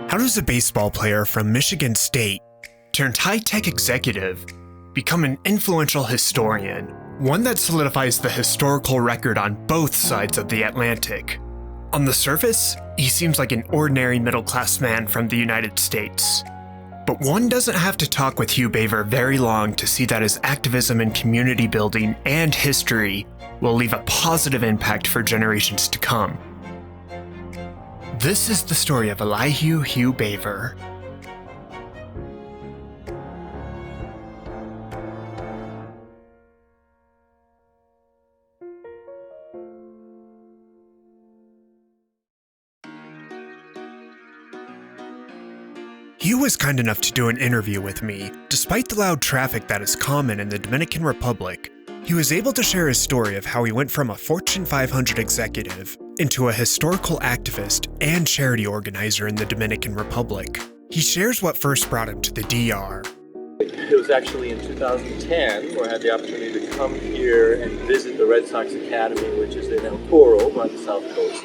How does a baseball player from Michigan State, turned high-tech executive, become an influential historian, one that solidifies the historical record on both sides of the Atlantic? On the surface, he seems like an ordinary middle-class man from the United States. But one doesn't have to talk with Hugh Baver very long to see that his activism in community building and history will leave a positive impact for generations to come. This is the story of Elihu Hugh Baver. Hugh was kind enough to do an interview with me. Despite the loud traffic that is common in the Dominican Republic, he was able to share his story of how he went from a Fortune 500 executive into a historical activist and charity organizer in the Dominican Republic. He shares what first brought him to the DR. It was actually in 2010 where I had the opportunity to come here and visit the Red Sox Academy, which is in El Toro on the South Coast.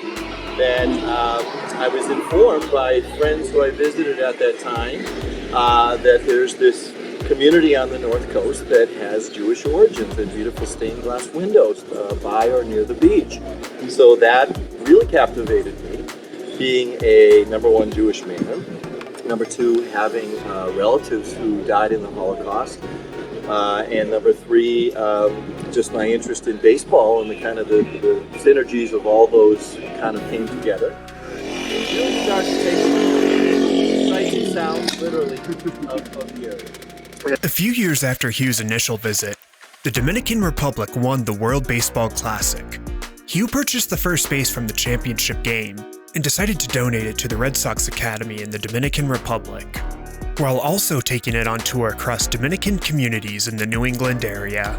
That I was informed by friends who I visited at that time that there's this community on the North Coast that has Jewish origins and beautiful stained glass windows by or near the beach. So that really captivated me, being a number one Jewish man, number two having relatives who died in the Holocaust, and number three just my interest in baseball and the kind of the synergies of all those kind of came together. It really starts to take sights and sounds literally of the area. A few years after Hugh's initial visit, the Dominican Republic won the World Baseball Classic. Hugh purchased the first base from the championship game and decided to donate it to the Red Sox Academy in the Dominican Republic, while also taking it on tour across Dominican communities in the New England area.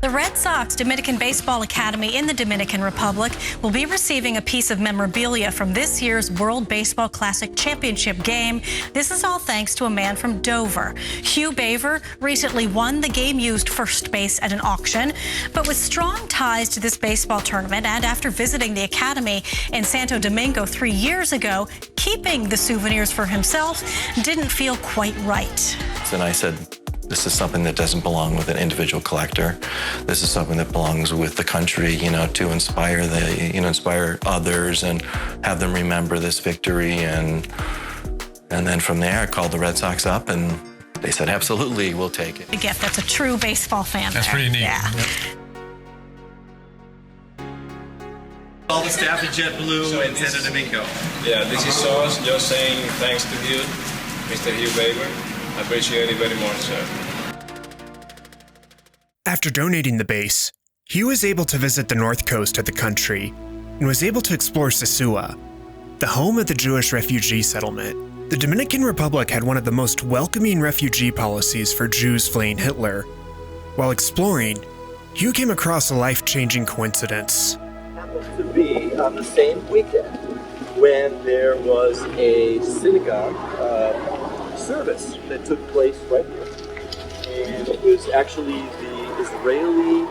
The Red Sox Dominican Baseball Academy in the Dominican Republic will be receiving a piece of memorabilia from this year's World Baseball Classic Championship game. This is all thanks to a man from Dover. Hugh Baver recently won the game-used first base at an auction, but with strong ties to this baseball tournament and after visiting the academy in Santo Domingo 3 years ago, keeping the souvenirs for himself didn't feel quite right. Then I said, this is something that doesn't belong with an individual collector. This is something that belongs with the country, to inspire inspire others and have them remember this victory. And then from there, I called the Red Sox up and they said, absolutely, we'll take it. A gift that's a true baseball fan. That's pretty neat. Yeah. Yep. All the staff at JetBlue and Santo Domingo. Yeah, this is Sos, just saying thanks to you, Mr. Hugh Baver. I appreciate it very much, sir. After donating the base, Hugh was able to visit the north coast of the country and was able to explore Sosua, the home of the Jewish refugee settlement. The Dominican Republic had one of the most welcoming refugee policies for Jews fleeing Hitler. While exploring, Hugh came across a life-changing coincidence. It happened to be on the same weekend when there was a synagogue service that took place right here. And it was actually the Israeli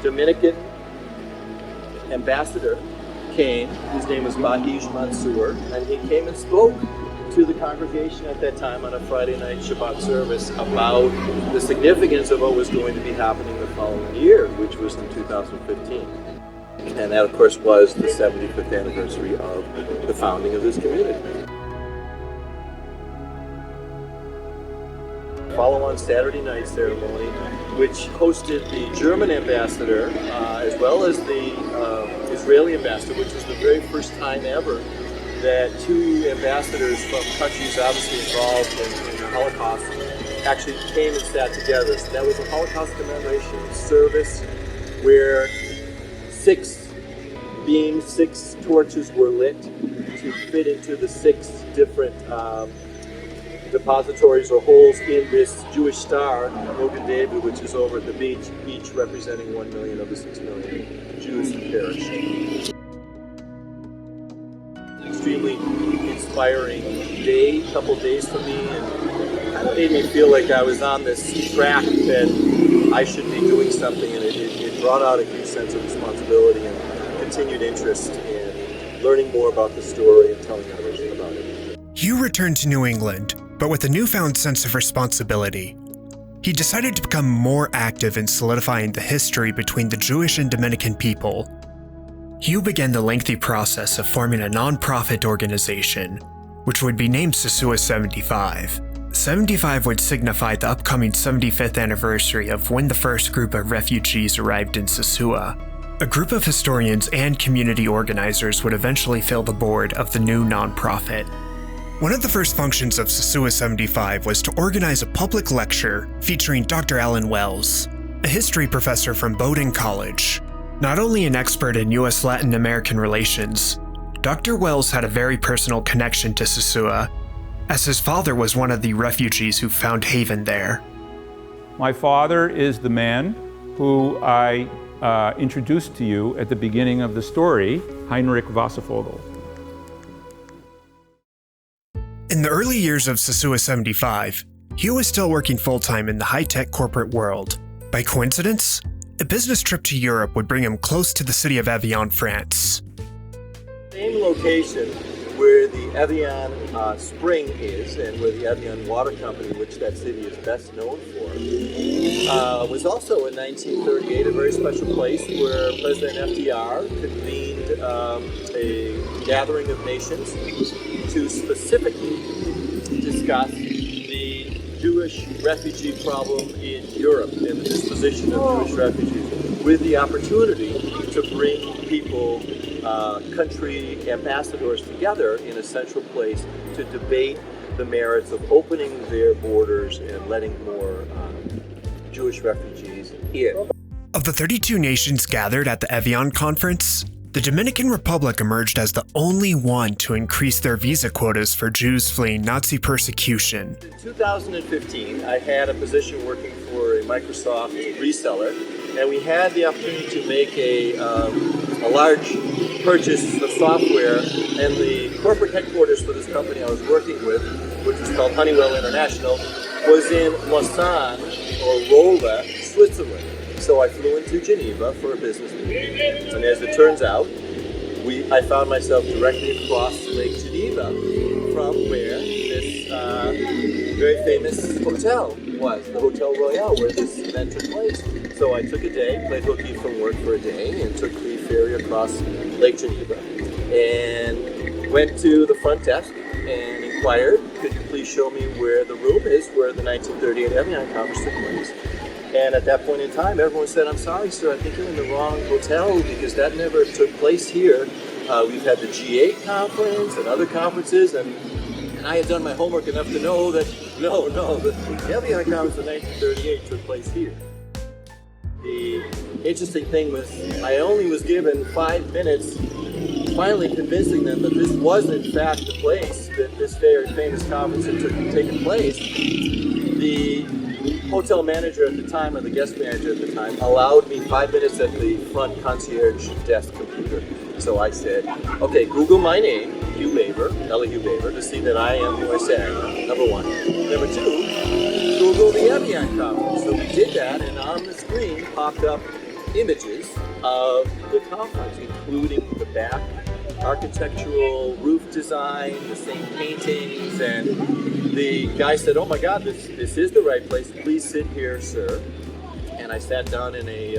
Dominican ambassador came. His name was Abridged Mansour, and he came and spoke to the congregation at that time on a Friday night Shabbat service about the significance of what was going to be happening the following year, which was in 2015. And that, of course, was the 75th anniversary of the founding of this community. Follow-on Saturday night ceremony, which hosted the German ambassador as well as the Israeli ambassador, which was the very first time ever that two ambassadors from countries obviously involved in the Holocaust actually came and sat together. So that was a Holocaust commemoration service where 6 beams, 6 torches were lit to fit into the 6 different depositories or holes in this Jewish star, Mogen David, which is over at the beach, each representing 1 million of the 6 million Jews who perished. An extremely inspiring couple days for me, and kind of made me feel like I was on this track that I should be doing something, and it brought out a huge sense of responsibility and continued interest in learning more about the story and telling others about it. Hugh returned to New England, but with a newfound sense of responsibility. He decided to become more active in solidifying the history between the Jewish and Dominican people. Hugh began the lengthy process of forming a non-profit organization, which would be named Sosua 75. 75 would signify the upcoming 75th anniversary of when the first group of refugees arrived in Sosua. A group of historians and community organizers would eventually fill the board of the new nonprofit. One of the first functions of Sosua 75 was to organize a public lecture featuring Dr. Alan Wells, a history professor from Bowdoin College. Not only an expert in U.S. Latin American relations, Dr. Wells had a very personal connection to Sosua, as his father was one of the refugees who found haven there. My father is the man who I introduced to you at the beginning of the story, Heinrich Wasservogel. In the early years of Sosua 75, Hugh was still working full-time in the high-tech corporate world. By coincidence, a business trip to Europe would bring him close to the city of Evian, France. Same location where the Evian spring is and where the Evian Water Company, which that city is best known for, was also in 1938 a very special place where President FDR convened a gathering of nations to specifically discuss the Jewish refugee problem in Europe and the disposition of Jewish refugees, with the opportunity to bring people, country ambassadors together in a central place to debate the merits of opening their borders and letting more Jewish refugees in. Of the 32 nations gathered at the Evian conference, the Dominican Republic emerged as the only one to increase their visa quotas for Jews fleeing Nazi persecution. In 2015, I had a position working for a Microsoft reseller, and we had the opportunity to make a large purchase of software, and the corporate headquarters for this company I was working with, which is called Honeywell International, was in Lausanne, or Rolla, Switzerland. So I flew into Geneva for a business meeting, and as it turns out, I found myself directly across Lake Geneva from where this very famous hotel was, the Hotel Royale, where this event took place. So I took a day, played hooky from work for a day, and took the ferry across Lake Geneva, and went to the front desk and inquired, could you please show me where the room is where the 1938 Evian conference took place? And at that point in time, everyone said, I'm sorry, sir, I think you're in the wrong hotel because that never took place here. We've had the G8 conference and other conferences, and I had done my homework enough to know that, no, the Evian conference in 1938 took place here. The interesting thing was, I only was given 5 minutes finally convincing them that this was in fact the place that this very famous conference had taken place. The hotel manager at the time, or the guest manager at the time, allowed me 5 minutes at the front concierge desk computer. So I said, okay, Google my name, Hugh Baver, Elihu Baver, to see that I am who I say I am, number one. Number two, Google the Evian conference. So we did that, and on the screen popped up images of the conference, including the back architectural roof design, the same paintings, and the guy said, oh my God, this is the right place, please sit here, sir. And I sat down in a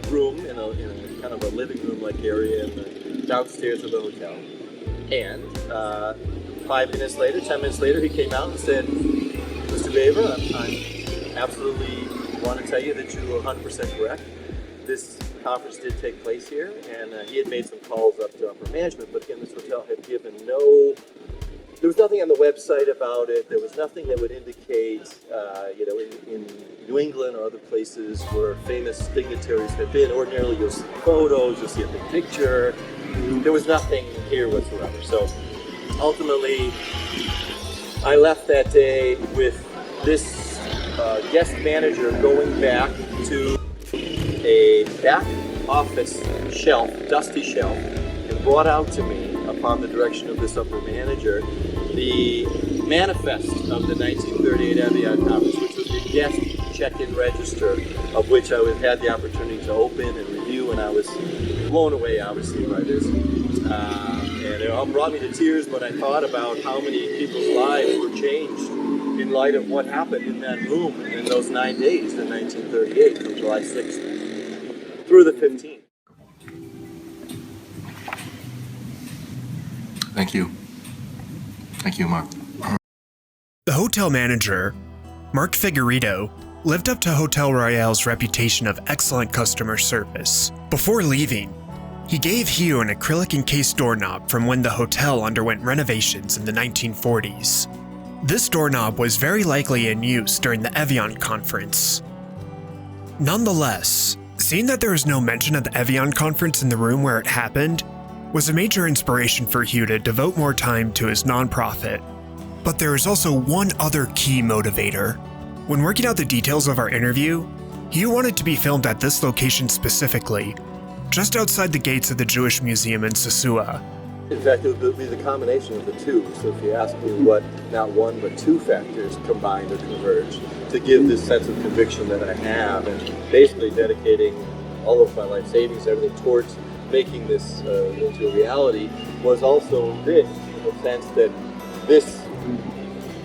room, in a kind of a living room-like area in the downstairs of the hotel. And 5 minutes later, 10 minutes later, he came out and said, Mr. Baver, I absolutely want to tell you that you were 100% correct. This conference did take place here, and he had made some calls up to upper management, but again, this hotel had given there was nothing on the website about it. There was nothing that would indicate, in New England or other places where famous dignitaries had been. Ordinarily, you'll see photos, you'll see a big picture. There was nothing here whatsoever. So ultimately, I left that day with this guest manager going back to a back office shelf, dusty shelf, and brought out to me, upon the direction of this upper manager, the manifest of the 1938 Evian conference, which was the guest check-in register, of which I had the opportunity to open and review, and I was blown away, obviously, by this. And it brought me to tears when I thought about how many people's lives were changed in light of what happened in that room in those 9 days in 1938, from July 6th through the 15th. Thank you. Thank you, Mark. The hotel manager, Mark Figueredo, lived up to Hotel Royale's reputation of excellent customer service. Before leaving, he gave Hugh an acrylic encased doorknob from when the hotel underwent renovations in the 1940s. This doorknob was very likely in use during the Evian conference. Nonetheless, seeing that there was no mention of the Evian conference in the room where it happened was a major inspiration for Hugh to devote more time to his nonprofit. But there is also one other key motivator. When working out the details of our interview, Hugh wanted to be filmed at this location specifically, just outside the gates of the Jewish Museum in Sosua. In fact, it would be the combination of the two. So if you ask me what not one but two factors combined or converge to give this sense of conviction that I have, and basically dedicating all of my life savings, everything towards making this into a reality, was also this, in the sense that this,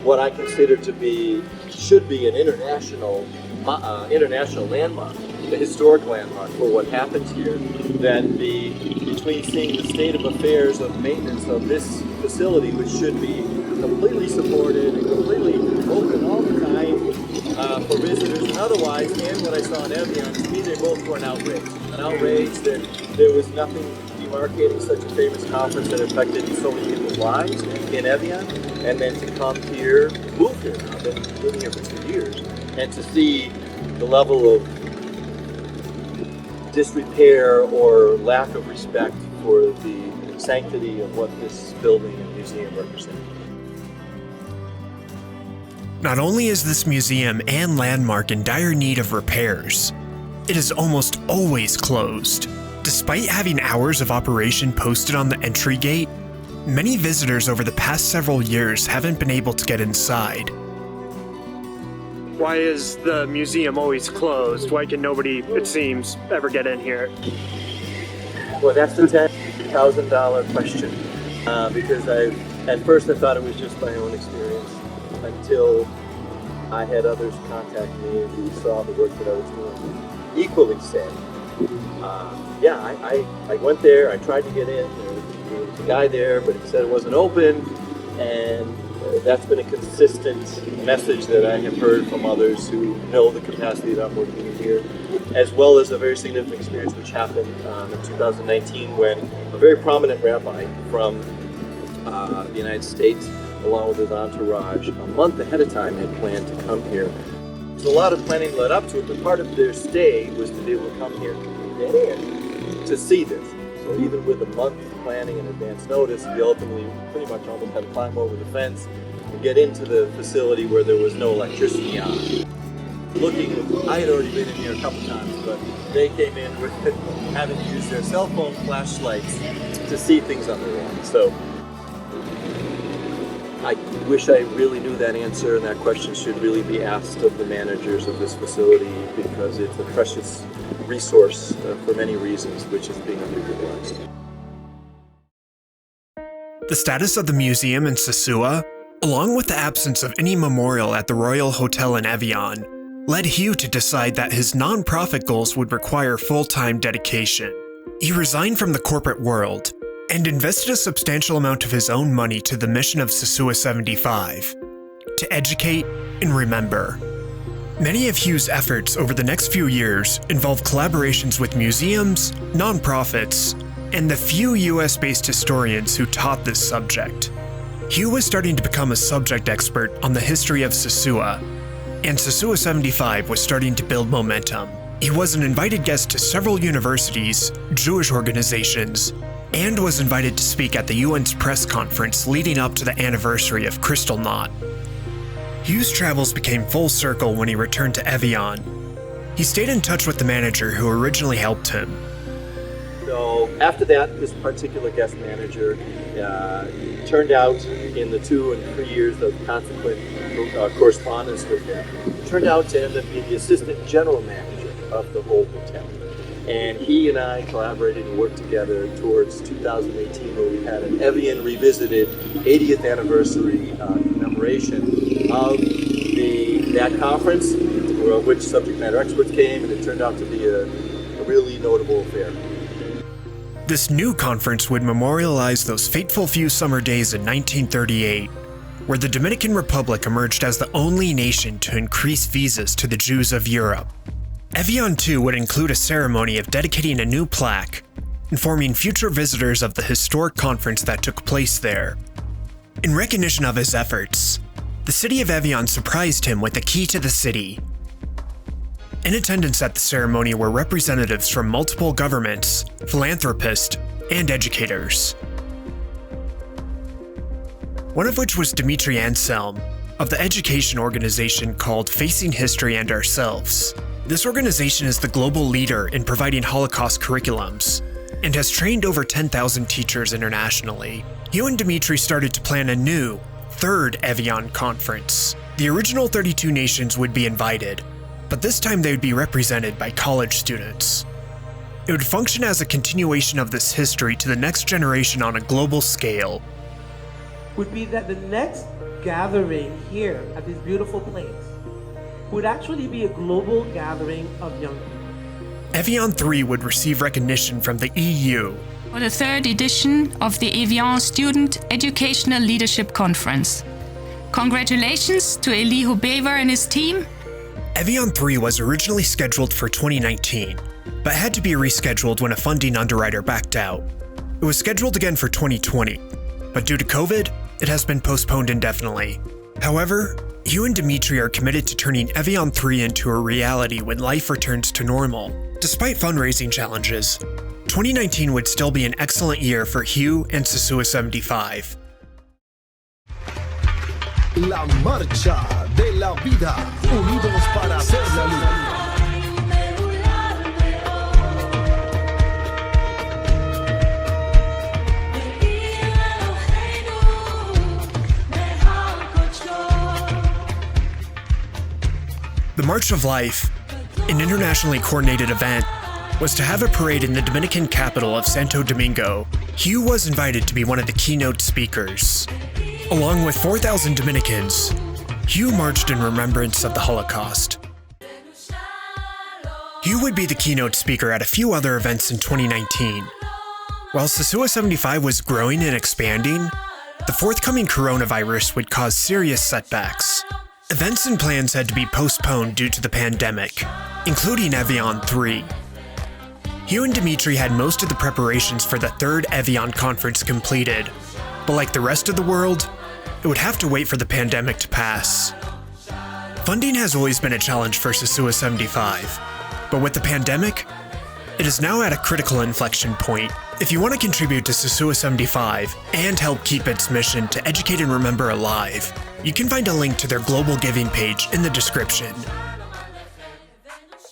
what I consider to be, should be an international landmark, a historic landmark for what happens here, that between seeing the state of affairs of maintenance of this facility, which should be completely supported and completely open all the time for visitors and otherwise, and what I saw in Evian, to me they both were an outrage that there was nothing demarcating such a famous conference that affected so many people's lives in Evian, and then to come here, move here, I've been living here for 2 years, and to see the level of disrepair or lack of respect for the sanctity of what this building and museum represent. Not only is this museum and landmark in dire need of repairs, it is almost always closed. Despite having hours of operation posted on the entry gate, many visitors over the past several years haven't been able to get inside. Why is the museum always closed? Why can nobody, it seems, ever get in here? Well, that's the $10,000 question. Because at first I thought it was just my own experience, until I had others contact me who saw the work that I was doing. Equally said, I went there, I tried to get in, there was a guy there, but he said it wasn't open, and that's been a consistent message that I have heard from others who know the capacity that I'm working in here, as well as a very significant experience which happened in 2019 when a very prominent rabbi from the United States, along with his entourage, a month ahead of time had planned to come here. There's a lot of planning led up to it, but part of their stay was to be able to come here and get in to see this. So even with a month of planning and advance notice, we ultimately pretty much almost had to climb over the fence and get into the facility where there was no electricity on. Looking, I had already been in here a couple times, but they came in with having to use their cell phone flashlights to see things on their own. So I wish I really knew that answer, and that question should really be asked of the managers of this facility, because it's a precious resource for many reasons, which is being underutilized. The status of the museum in Sosua, along with the absence of any memorial at the Royal Hotel in Evian, led Hugh to decide that his non-profit goals would require full-time dedication. He resigned from the corporate world and invested a substantial amount of his own money to the mission of Sosua 75, to educate and remember. Many of Hugh's efforts over the next few years involved collaborations with museums, nonprofits, and the few US-based historians who taught this subject. Hugh was starting to become a subject expert on the history of Sosua, and Sosua 75 was starting to build momentum. He was an invited guest to several universities, Jewish organizations, and was invited to speak at the UN's press conference leading up to the anniversary of Kristallnacht. Hugh's travels became full circle when he returned to Evian. He stayed in touch with the manager who originally helped him. So after that, this particular guest manager turned out, in the 2 and 3 years of consequent correspondence with him, turned out to end up being the assistant general manager of the whole hotel. And he and I collaborated and worked together towards 2018, where we had an Evian Revisited 80th anniversary commemoration of that conference, of which subject matter experts came, and it turned out to be a really notable affair. This new conference would memorialize those fateful few summer days in 1938, where the Dominican Republic emerged as the only nation to increase visas to the Jews of Europe. Evian 2 would include a ceremony of dedicating a new plaque, informing future visitors of the historic conference that took place there. In recognition of his efforts, the city of Evian surprised him with a key to the city. In attendance at the ceremony were representatives from multiple governments, philanthropists, and educators. One of which was Dimitri Anselm, of the education organization called Facing History and Ourselves. This organization is the global leader in providing Holocaust curriculums, and has trained over 10,000 teachers internationally. Hugh and Dimitri started to plan a new, third Evian conference. The original 32 nations would be invited, but this time they would be represented by college students. It would function as a continuation of this history to the next generation on a global scale. Would be that the next gathering here at this beautiful place would actually be a global gathering of young people. Evian 3 would receive recognition from the EU. For the third edition of the Evian Student Educational Leadership Conference. Congratulations to Elihu Baver and his team. Evian 3 was originally scheduled for 2019, but had to be rescheduled when a funding underwriter backed out. It was scheduled again for 2020, but due to COVID, it has been postponed indefinitely. However, Hugh and Dimitri are committed to turning Evian 3 into a reality when life returns to normal. Despite fundraising challenges, 2019 would still be an excellent year for Hugh and Sosua 75. La marcha de la vida, unidos para hacer la luz. The March of Life, an internationally coordinated event, was to have a parade in the Dominican capital of Santo Domingo. Hugh was invited to be one of the keynote speakers. Along with 4,000 Dominicans, Hugh marched in remembrance of the Holocaust. Hugh would be the keynote speaker at a few other events in 2019. While Sosua 75 was growing and expanding, the forthcoming coronavirus would cause serious setbacks. Events and plans had to be postponed due to the pandemic, including Evian 3. Hugh and Dimitri had most of the preparations for the third Evian conference completed, but like the rest of the world, it would have to wait for the pandemic to pass. Funding has always been a challenge for Sosua 75, but with the pandemic, it is now at a critical inflection point. If you want to contribute to Sosua 75 and help keep its mission to educate and remember alive, you can find a link to their global giving page in the description.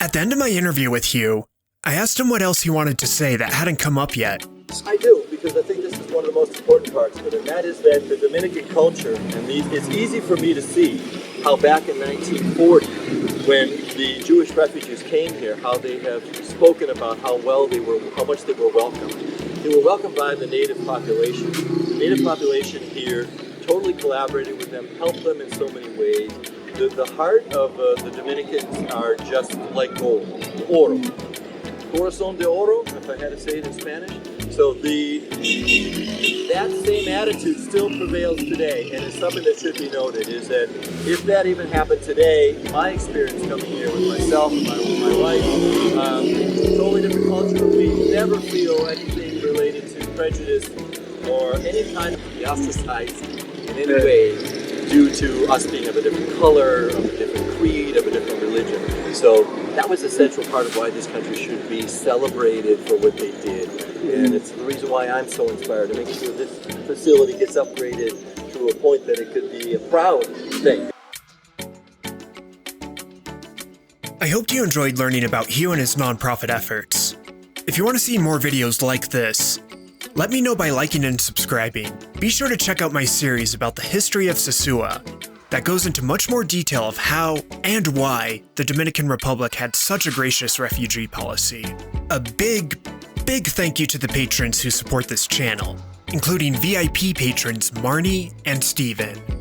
At the end of my interview with Hugh, I asked him what else he wanted to say that hadn't come up yet. I do, because I think this is one of the most important parts of it, and that is that the Dominican culture, and it's easy for me to see how back in 1940, when the Jewish refugees came here, how they have spoken about how much they were welcomed. They were welcomed by the native population. The native population here totally collaborated with them, helped them in so many ways. The heart of the Dominicans are just like gold, oro. Corazón de oro, if I had to say it in Spanish. So that same attitude still prevails today, and it's something that should be noted, is that if that even happened today, my experience coming here with myself and my wife, totally different culture, we never feel anything related to prejudice or any kind of be ostracized in any way due to us being of a different color, of a different creed, of a different religion. So that was a central part of why this country should be celebrated for what they did. And it's the reason why I'm so inspired to make sure this facility gets upgraded to a point that it could be a proud thing. I hoped you enjoyed learning about Hugh and his nonprofit efforts. If you want to see more videos like this, let me know by liking and subscribing. Be sure to check out my series about the history of Sosua that goes into much more detail of how and why the Dominican Republic had such a gracious refugee policy. A big thank you to the patrons who support this channel, including VIP patrons Marnie and Steven.